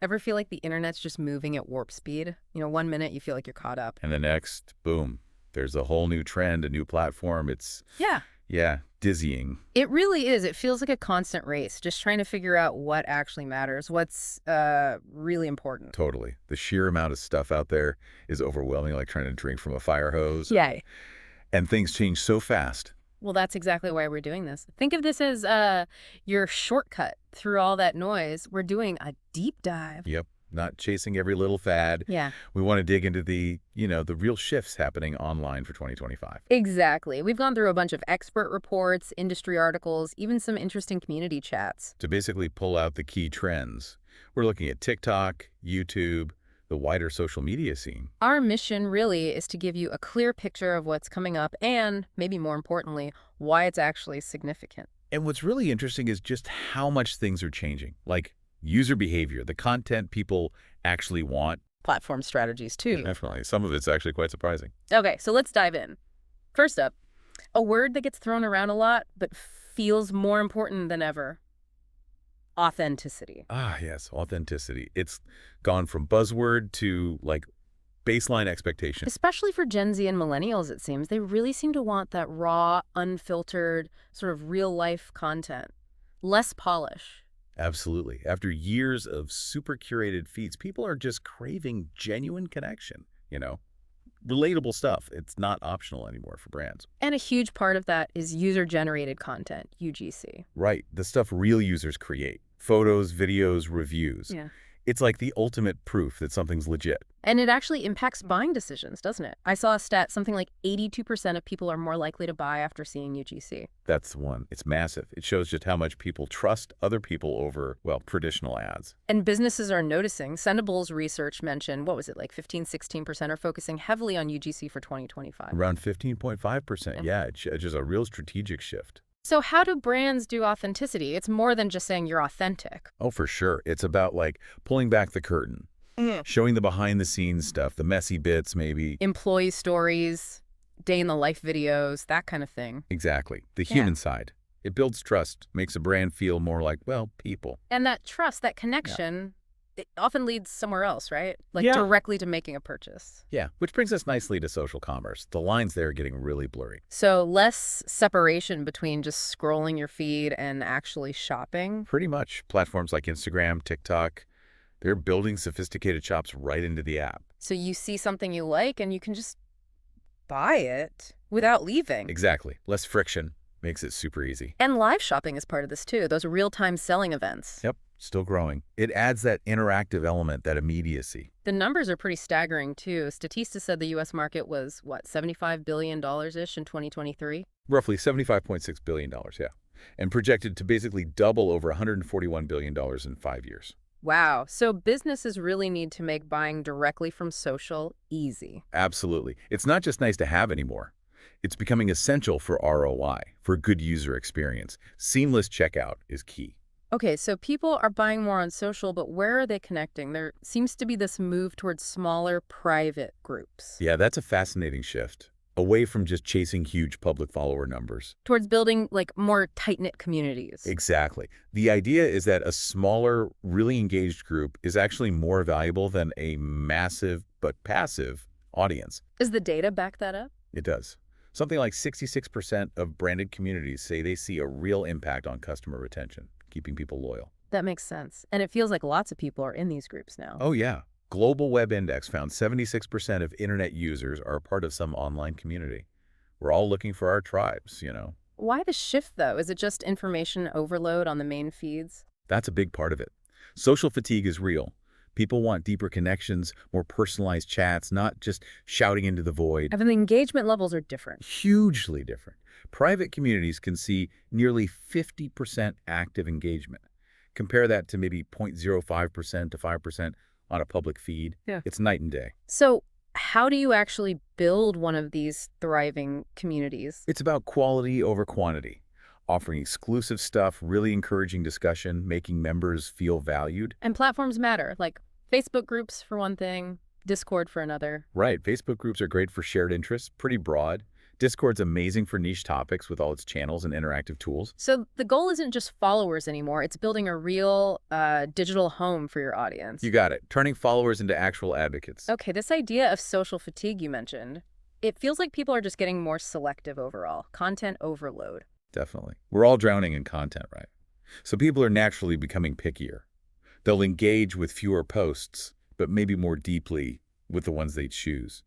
Ever feel like the internet's just moving at warp speed? You know, one minute you feel like you're caught up. And the next, boom, there's a whole new trend, a new platform. It's, Yeah. yeah, dizzying. It really is. It feels like a constant race, just trying to figure out what actually matters, what's really important. Totally. The sheer amount of stuff out there is overwhelming, like trying to drink from a fire hose. Yay. And things change so fast. Well, that's exactly why we're doing this. Think of this as your shortcut through all that noise. We're doing a deep dive. Yep. Not chasing every little fad. Yeah. We want to dig into the real shifts happening online for 2025. Exactly. We've gone through a bunch of expert reports, industry articles, even some interesting community chats. To basically pull out the key trends, we're looking at TikTok, YouTube, the wider social media scene. Our mission really is to give you a clear picture of what's coming up and, maybe more importantly, why it's actually significant. And what's really interesting is just how much things are changing. Like user behavior, the content people actually want. Platform strategies, too. Definitely. Some of it's actually quite surprising. Okay, so let's dive in. First up, a word that gets thrown around a lot but feels more important than ever. Authenticity. Ah, yes, authenticity. It's gone from buzzword to, like, baseline expectation. Especially for Gen Z and millennials, it seems. They really seem to want that raw, unfiltered, sort of real-life content. Less polish. Absolutely. After years of super curated feeds, people are just craving genuine connection, relatable stuff. It's not optional anymore for brands. And a huge part of that is user-generated content, UGC. Right. The stuff real users create. Photos, videos, reviews. Yeah. It's like the ultimate proof that something's legit. And it actually impacts buying decisions, doesn't it? I saw a stat, something like 82% of people are more likely to buy after seeing UGC. That's the one. It's massive. It shows just how much people trust other people over, well, traditional ads. And businesses are noticing. Sendable's research mentioned, what was it, like 16% are focusing heavily on UGC for 2025. Around 15.5%. Yeah, it's just a real strategic shift. So how do brands do authenticity? It's more than just saying you're authentic. Oh, for sure. It's about, like, pulling back the curtain. Showing the behind-the-scenes stuff, the messy bits, maybe. Employee stories, day-in-the-life videos, that kind of thing. Exactly. The human side. It builds trust, makes a brand feel more like, well, people. And that trust, that connection, it often leads somewhere else, right? Like Yeah. directly to making a purchase. Yeah, which brings us nicely to social commerce. The lines there are getting really blurry. So less separation between just scrolling your feed and actually shopping. Pretty much. Platforms like Instagram, TikTok, they're building sophisticated shops right into the app. So you see something you like and you can just buy it without leaving. Exactly. Less friction makes it super easy. And live shopping is part of this too, those real-time selling events. Yep, still growing. It adds that interactive element, that immediacy. The numbers are pretty staggering too. Statista said the U.S. market was, what, $75 billion-ish in 2023? Roughly $75.6 billion, yeah. And projected to basically double over $141 billion in 5 years. Wow. So businesses really need to make buying directly from social easy. Absolutely. It's not just nice to have anymore. It's becoming essential for ROI, for good user experience. Seamless checkout is key. Okay, so people are buying more on social, but where are they connecting? There seems to be this move towards smaller private groups. Yeah, that's a fascinating shift. Away from just chasing huge public follower numbers. Towards building like more tight-knit communities. Exactly. The idea is that a smaller, really engaged group is actually more valuable than a massive but passive audience. Does the data back that up? It does. Something like 66% of branded communities say they see a real impact on customer retention, keeping people loyal. That makes sense. And it feels like lots of people are in these groups now. Oh, yeah. Global Web Index found 76% of internet users are a part of some online community. We're all looking for our tribes, Why the shift, though? Is it just information overload on the main feeds? That's a big part of it. Social fatigue is real. People want deeper connections, more personalized chats, not just shouting into the void. And the engagement levels are different. Hugely different. Private communities can see nearly 50% active engagement. Compare that to maybe 0.05% to 5% on a public feed. Yeah. It's night and day. So how do you actually build one of these thriving communities? It's about quality over quantity, offering exclusive stuff, really encouraging discussion, making members feel valued. And platforms matter, like Facebook groups for one thing, Discord for another. Right. Facebook groups are great for shared interests, pretty broad. Discord's amazing for niche topics with all its channels and interactive tools. So the goal isn't just followers anymore. It's building a real digital home for your audience. You got it. Turning followers into actual advocates. Okay, this idea of social fatigue you mentioned, it feels like people are just getting more selective overall. Content overload. Definitely. We're all drowning in content, right? So people are naturally becoming pickier. They'll engage with fewer posts, but maybe more deeply with the ones they choose.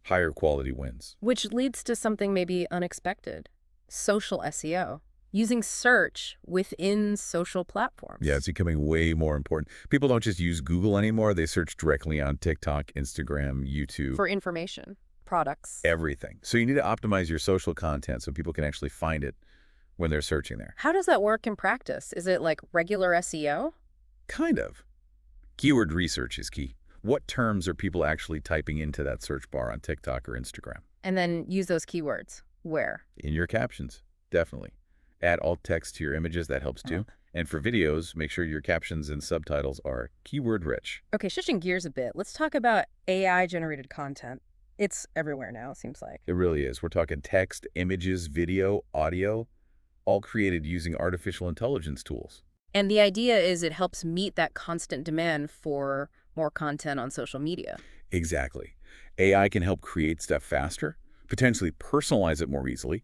Higher quality wins. Which leads to something maybe unexpected. Social SEO. Using search within social platforms. Yeah, it's becoming way more important. People don't just use Google anymore. They search directly on TikTok, Instagram, YouTube. For information, products. Everything. So you need to optimize your social content so people can actually find it when they're searching there. How does that work in practice? Is it like regular SEO? Kind of. Keyword research is key. What terms are people actually typing into that search bar on TikTok or Instagram? And then use those keywords. Where? In your captions, definitely. Add alt text to your images, that helps too. And for videos, make sure your captions and subtitles are keyword rich. Okay, shifting gears a bit, let's talk about AI-generated content. It's everywhere now, it seems like. It really is. We're talking text, images, video, audio, all created using artificial intelligence tools. And the idea is it helps meet that constant demand for more content on social media. Exactly. AI can help create stuff faster, potentially personalize it more easily.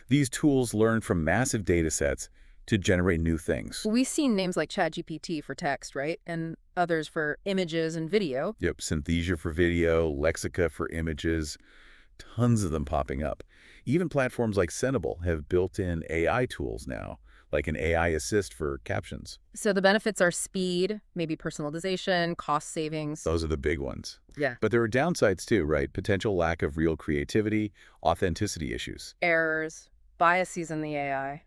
These tools learn from massive data sets to generate new things. We've seen names like ChatGPT for text, right? And others for images and video. Yep, Synthesia for video, Lexica for images, tons of them popping up. Even platforms like Senable have built-in AI tools now, like an AI assist for captions. So the benefits are speed, maybe personalization, cost savings. Those are the big ones. Yeah. But there are downsides too, right? Potential lack of real creativity, authenticity issues. Errors, biases in the AI,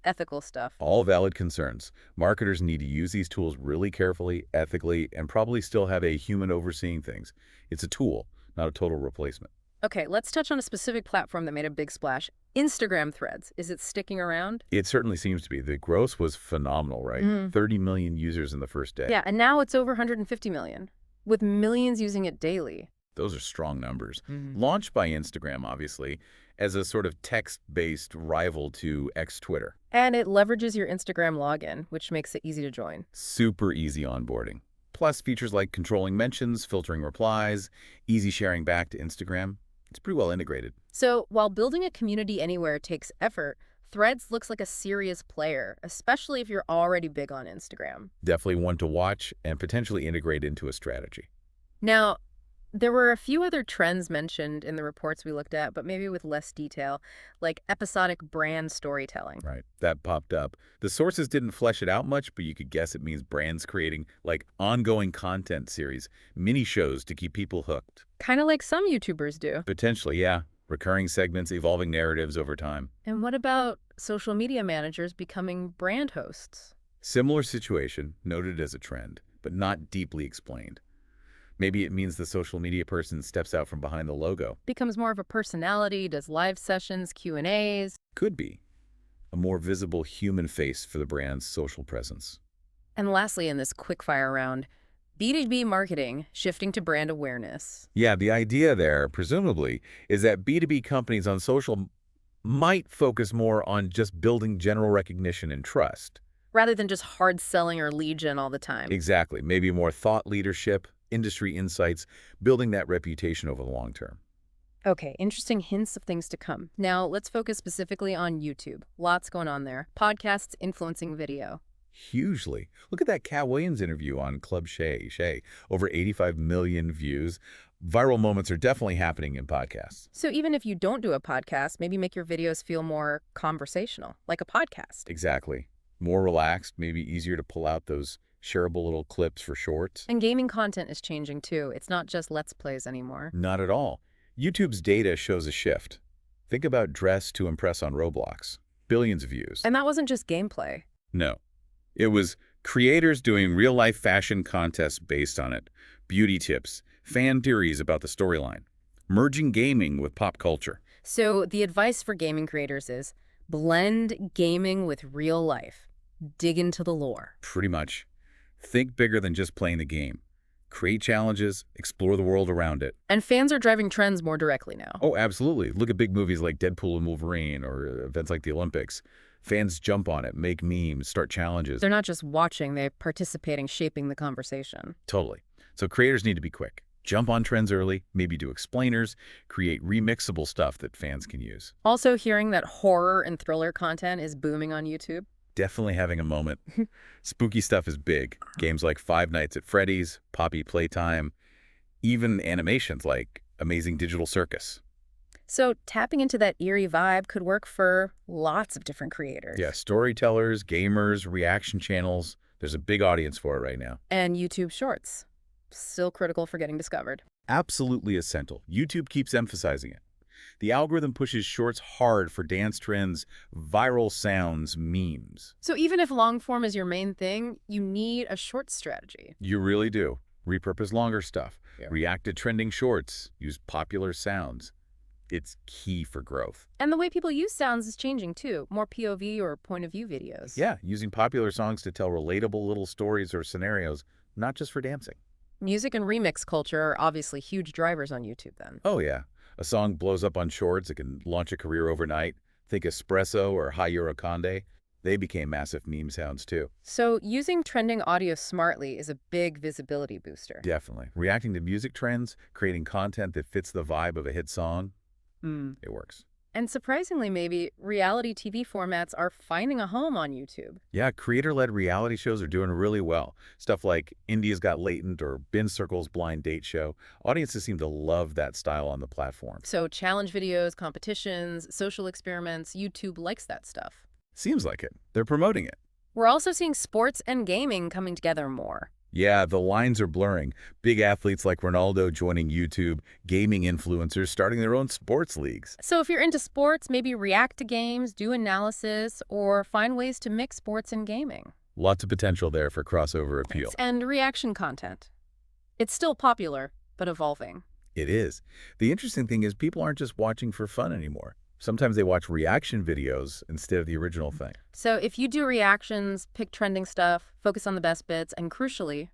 ethical stuff. All valid concerns. Marketers need to use these tools really carefully, ethically, and probably still have a human overseeing things. It's a tool, not a total replacement. Okay, let's touch on a specific platform that made a big splash. Instagram Threads. Is it sticking around? It certainly seems to be. The growth was phenomenal, right? 30 million users in the first day. Yeah, and now it's over 150 million, with millions using it daily. Those are strong numbers. Launched by Instagram, obviously, as a sort of text-based rival to Twitter. And it leverages your Instagram login, which makes it easy to join. Super easy onboarding. Plus features like controlling mentions, filtering replies, easy sharing back to Instagram. It's pretty well integrated. So while building a community anywhere takes effort, Threads looks like a serious player, especially if you're already big on Instagram. Definitely one to watch and potentially integrate into a strategy. Now, there were a few other trends mentioned in the reports we looked at, but maybe with less detail, like episodic brand storytelling. Right, that popped up. The sources didn't flesh it out much, but you could guess it means brands creating like ongoing content series, mini shows to keep people hooked. Kind of like some YouTubers do. Potentially, yeah. Recurring segments, evolving narratives over time. And what about social media managers becoming brand hosts? Similar situation, noted as a trend, but not deeply explained. Maybe it means the social media person steps out from behind the logo. Becomes more of a personality, does live sessions, Q&As. Could be. A more visible human face for the brand's social presence. And lastly, in this quickfire round, B2B marketing shifting to brand awareness. Yeah, the idea there, presumably, is that B2B companies on social might focus more on just building general recognition and trust. Rather than just hard selling or lead gen all the time. Exactly. Maybe more thought leadership, industry insights, building that reputation over the long term. Okay, interesting hints of things to come. Now, let's focus specifically on YouTube. Lots going on there. Podcasts influencing video. Hugely. Look at that Cat Williams interview on Club Shay. Over 85 million views. Viral moments are definitely happening in podcasts. So even if you don't do a podcast, maybe make your videos feel more conversational, like a podcast. Exactly. More relaxed, maybe easier to pull out those shareable little clips for shorts. And gaming content is changing too. It's not just Let's Plays anymore. Not at all. YouTube's data shows a shift. Think about Dress to Impress on Roblox. Billions of views. And that wasn't just gameplay. No. It was creators doing real-life fashion contests based on it, beauty tips, fan theories about the storyline, merging gaming with pop culture. So the advice for gaming creators is blend gaming with real life. Dig into the lore. Pretty much. Think bigger than just playing the game. Create challenges, explore the world around it. And fans are driving trends more directly now. Oh, absolutely. Look at big movies like Deadpool and Wolverine or events like the Olympics. Fans jump on it, make memes, start challenges. They're not just watching, they're participating, shaping the conversation. Totally. So creators need to be quick. Jump on trends early, maybe do explainers, create remixable stuff that fans can use. Also hearing that horror and thriller content is booming on YouTube. Definitely having a moment. Spooky stuff is big. Games like Five Nights at Freddy's, Poppy Playtime, even animations like Amazing Digital Circus. So tapping into that eerie vibe could work for lots of different creators. Yeah, storytellers, gamers, reaction channels. There's a big audience for it right now. And YouTube Shorts, still critical for getting discovered. Absolutely essential. YouTube keeps emphasizing it. The algorithm pushes shorts hard for dance trends, viral sounds, memes. So even if long form is your main thing, you need a short strategy. You really do. Repurpose longer stuff. Yeah. React to trending shorts. Use popular sounds. It's key for growth. And the way people use sounds is changing too. More POV or point of view videos. Yeah, using popular songs to tell relatable little stories or scenarios, not just for dancing. Music and remix culture are obviously huge drivers on YouTube then. Oh yeah. A song blows up on shorts, it can launch a career overnight. Think Espresso or Hayuro Konde. They became massive meme sounds too. So using trending audio smartly is a big visibility booster. Definitely. Reacting to music trends, creating content that fits the vibe of a hit song, it works. And surprisingly, maybe, reality TV formats are finding a home on YouTube. Yeah, creator-led reality shows are doing really well. Stuff like India's Got Latent or Bin Circle's Blind Date Show. Audiences seem to love that style on the platform. So challenge videos, competitions, social experiments, YouTube likes that stuff. Seems like it. They're promoting it. We're also seeing sports and gaming coming together more. Yeah, the lines are blurring. Big athletes like Ronaldo joining YouTube, gaming influencers starting their own sports leagues. So if you're into sports, maybe react to games, do analysis, or find ways to mix sports and gaming. Lots of potential there for crossover appeal. And reaction content. It's still popular, but evolving. It is. The interesting thing is people aren't just watching for fun anymore. Sometimes they watch reaction videos instead of the original thing. So if you do reactions, pick trending stuff, focus on the best bits, and crucially,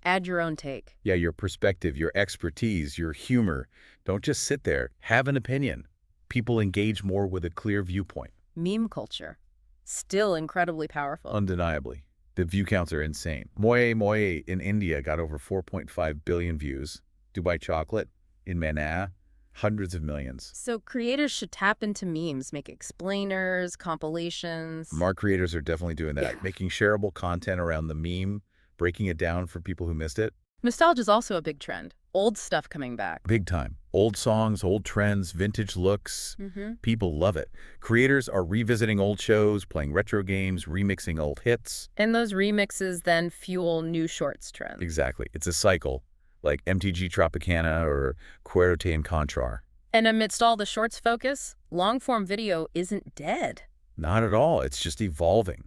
add your own take. Yeah, your perspective, your expertise, your humor. Don't just sit there. Have an opinion. People engage more with a clear viewpoint. Meme culture. Still incredibly powerful. Undeniably. The view counts are insane. Moye Moye in India got over 4.5 billion views. Dubai Chocolate in Manaa, hundreds of millions. So creators should tap into memes, make explainers, compilations. More creators are definitely doing that, making shareable content around the meme, breaking it down for people who missed it. Nostalgia is also a big trend. Old stuff coming back. Big time. Old songs, old trends, vintage looks. People love it. Creators are revisiting old shows, playing retro games, remixing old hits. And those remixes then fuel new shorts trends. Exactly. It's a cycle, like MTG Tropicana or Cuerete and Contrar. And amidst all the shorts focus, long-form video isn't dead. Not at all. It's just evolving.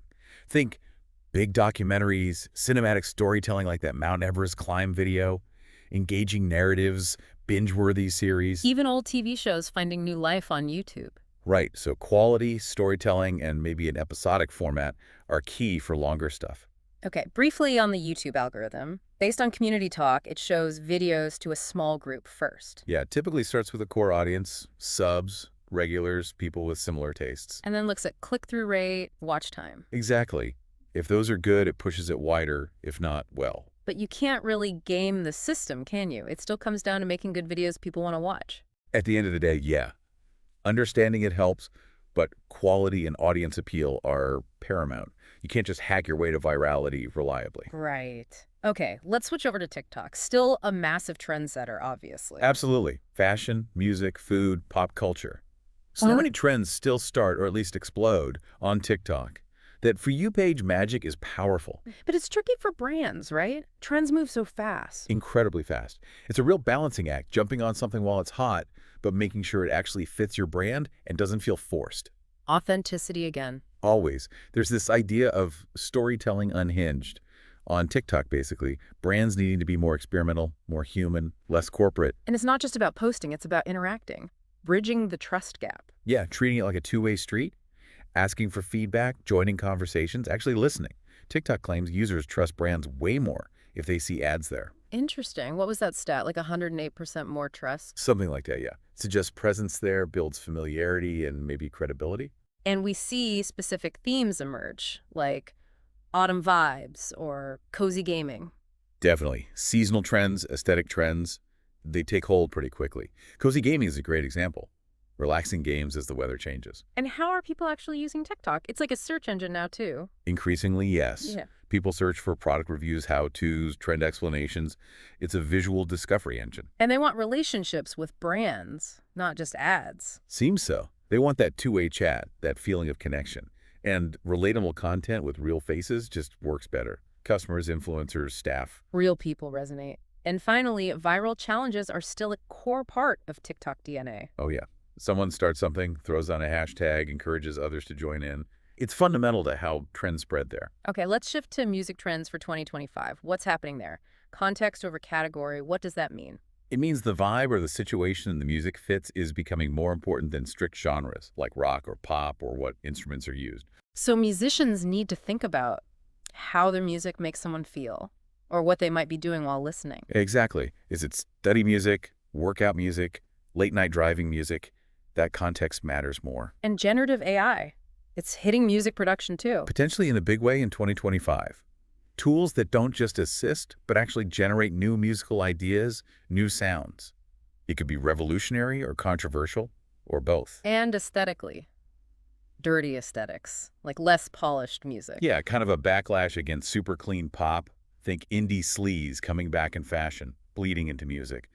Think big documentaries, cinematic storytelling like that Mount Everest climb video, engaging narratives, binge-worthy series. Even old TV shows finding new life on YouTube. Right, so quality, storytelling, and maybe an episodic format are key for longer stuff. Okay, briefly on the YouTube algorithm. Based on community talk, it shows videos to a small group first. Yeah, it typically starts with a core audience, subs, regulars, people with similar tastes. And then looks at click-through rate, watch time. Exactly. If those are good, it pushes it wider. If not, well. But you can't really game the system, can you? It still comes down to making good videos people want to watch. At the end of the day, yeah. Understanding it helps, but quality and audience appeal are paramount. You can't just hack your way to virality reliably. Right. Okay, let's switch over to TikTok. Still a massive trendsetter, obviously. Absolutely. Fashion, music, food, pop culture. So many trends still start, or at least explode, on TikTok. That For You page magic is powerful. But it's tricky for brands, right? Trends move so fast. Incredibly fast. It's a real balancing act, jumping on something while it's hot, but making sure it actually fits your brand and doesn't feel forced. Authenticity again. Always. There's this idea of storytelling unhinged. On TikTok, basically, brands needing to be more experimental, more human, less corporate. And it's not just about posting, it's about interacting, bridging the trust gap. Yeah, treating it like a two-way street, asking for feedback, joining conversations, actually listening. TikTok claims users trust brands way more if they see ads there. Interesting. What was that stat? Like 108% more trust? Something like that, yeah. Suggests presence there, builds familiarity and maybe credibility. And we see specific themes emerge, like autumn vibes or cozy gaming. Definitely. Seasonal trends, aesthetic trends, they take hold pretty quickly. Cozy gaming is a great example. Relaxing games as the weather changes. And how are people actually using TikTok? It's like a search engine now, too. Increasingly, yes. Yeah. People search for product reviews, how-tos, trend explanations. It's a visual discovery engine. And they want relationships with brands, not just ads. Seems so. They want that two-way chat, that feeling of connection. And relatable content with real faces just works better. Customers, influencers, staff. Real people resonate. And finally, viral challenges are still a core part of TikTok DNA. Oh, yeah. Someone starts something, throws on a hashtag, encourages others to join in. It's fundamental to how trends spread there. Okay, let's shift to music trends for 2025. What's happening there? Context over category, what does that mean? It means the vibe or the situation the music fits is becoming more important than strict genres, like rock or pop or what instruments are used. So musicians need to think about how their music makes someone feel, or what they might be doing while listening. Exactly. Is it study music, workout music, late-night driving music? That context matters more. And generative AI, it's hitting music production too. Potentially in a big way in 2025. Tools that don't just assist, but actually generate new musical ideas, new sounds. It could be revolutionary or controversial, or both. And aesthetically. Dirty aesthetics, like less polished music. Yeah, kind of a backlash against super clean pop. Think indie sleaze coming back in fashion, bleeding into music.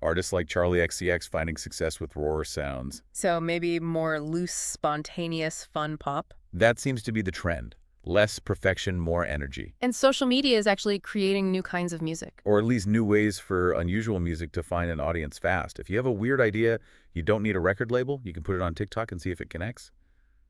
Artists like Charlie XCX finding success with rawer sounds. So maybe more loose, spontaneous, fun pop? That seems to be the trend. Less perfection, more energy. And social media is actually creating new kinds of music. Or at least new ways for unusual music to find an audience fast. If you have a weird idea, you don't need a record label, you can put it on TikTok and see if it connects.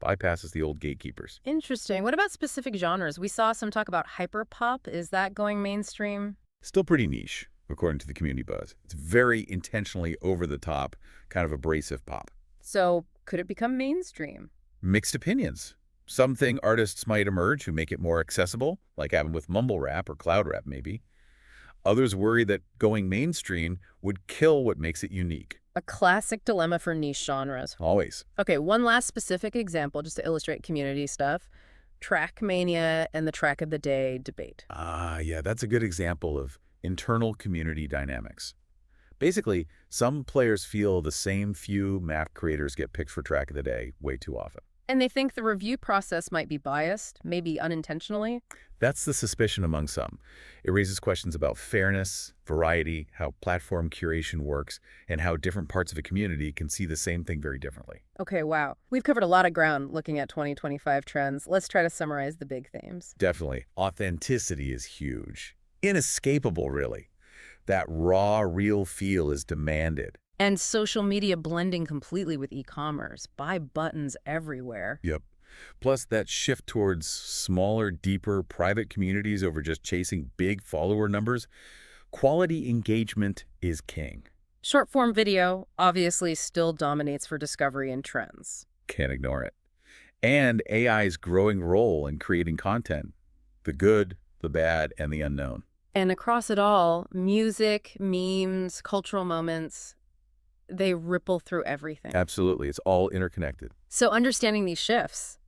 Bypasses the old gatekeepers. Interesting. What about specific genres? We saw some talk about hyperpop. Is that going mainstream? Still pretty niche, according to the community buzz. It's very intentionally over the top, kind of abrasive pop. So could it become mainstream? Mixed opinions. Some think artists might emerge who make it more accessible, like happened with mumble rap or cloud rap maybe. Others worry that going mainstream would kill what makes it unique. A classic dilemma for niche genres. Always. Okay, one last specific example just to illustrate community stuff. Trackmania and the track of the day debate. Ah, yeah, that's a good example of internal community dynamics. Basically, some players feel the same few map creators get picked for track of the day way too often. And they think the review process might be biased, maybe unintentionally. That's the suspicion among some. It raises questions about fairness, variety, how platform curation works, and how different parts of a community can see the same thing very differently. Okay, wow. We've covered a lot of ground looking at 2025 trends. Let's try to summarize the big themes. Definitely. Authenticity is huge. Inescapable, really. That raw, real feel is demanded. And social media blending completely with e-commerce. Buy buttons everywhere. Yep. Plus, that shift towards smaller, deeper, private communities over just chasing big follower numbers. Quality engagement is king. Short-form video obviously still dominates for discovery and trends. Can't ignore it. And AI's growing role in creating content. The good, the bad, and the unknown. And across it all, music, memes, cultural moments, they ripple through everything. Absolutely. It's all interconnected. So understanding these shifts,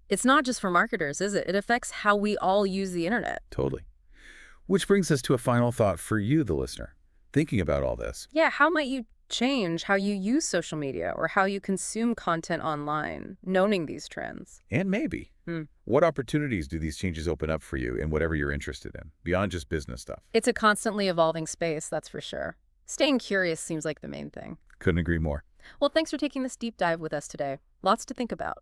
it's not just for marketers, is it? It affects how we all use the internet. Totally. Which brings us to a final thought for you, the listener. Thinking about all this. Yeah, how might you change how you use social media or how you consume content online, knowing these trends? And maybe. What opportunities do these changes open up for you in whatever you're interested in, beyond just business stuff? It's a constantly evolving space, that's for sure. Staying curious seems like the main thing. Couldn't agree more. Well, thanks for taking this deep dive with us today. Lots to think about.